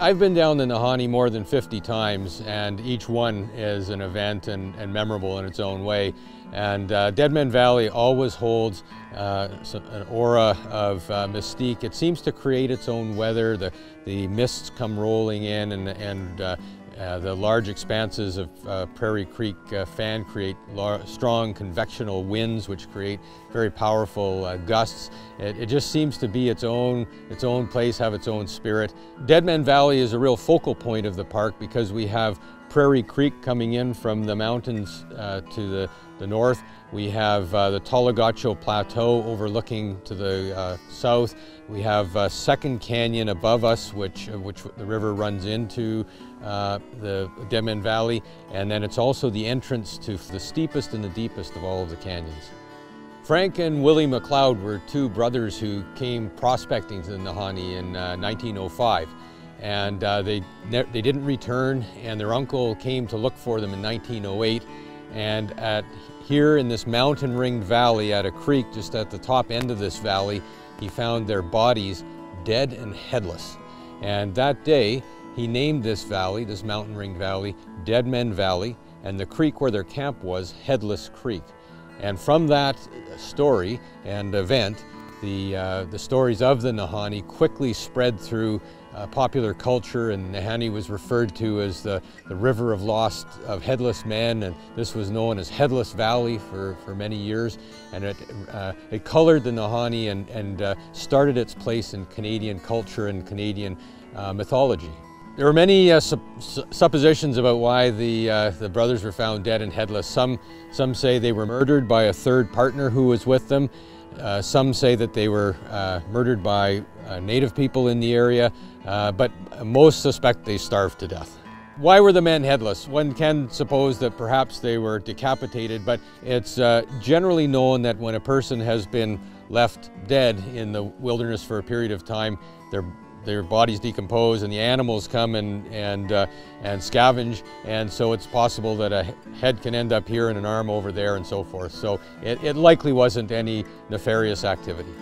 I've been down the Nahanni more than 50 times, and each one is an event and memorable in its own way. And Deadman Valley always holds an aura of mystique. It seems to create its own weather. The mists come rolling in, and the large expanses of Prairie Creek fan create strong convectional winds, which create very powerful gusts. It just seems to be its own place, have its own spirit. Deadman Valley is a real focal point of the park because we have Prairie Creek coming in from the mountains to the north. We have the Tolagacho Plateau overlooking to the south. We have Second Canyon above us, which the river runs into the Deadman Valley, and then it's also the entrance to the steepest and the deepest of all of the canyons. Frank and Willie McLeod were two brothers who came prospecting to the Nahanni in 1905. And they didn't return, and their uncle came to look for them in 1908. And here in this mountain-ringed valley at a creek just at the top end of this valley, he found their bodies dead and headless. And that day, he named this valley, this mountain-ringed valley, Deadman Valley, and the creek where their camp was Headless Creek. And from that story and event, the stories of the Nahanni quickly spread through popular culture, and Nahanni was referred to as the river of headless men, and this was known as Headless Valley for many years. And it colored the Nahanni and started its place in Canadian culture and Canadian mythology. There were many suppositions about why the brothers were found dead and headless. Some say they were murdered by a third partner who was with them. Some say that they were murdered by native people in the area, but most suspect they starved to death. Why were the men headless? One can suppose that perhaps they were decapitated, but it's generally known that when a person has been left dead in the wilderness for a period of time, their bodies decompose and the animals come and scavenge, and so it's possible that a head can end up here and an arm over there and so forth. So it likely wasn't any nefarious activity.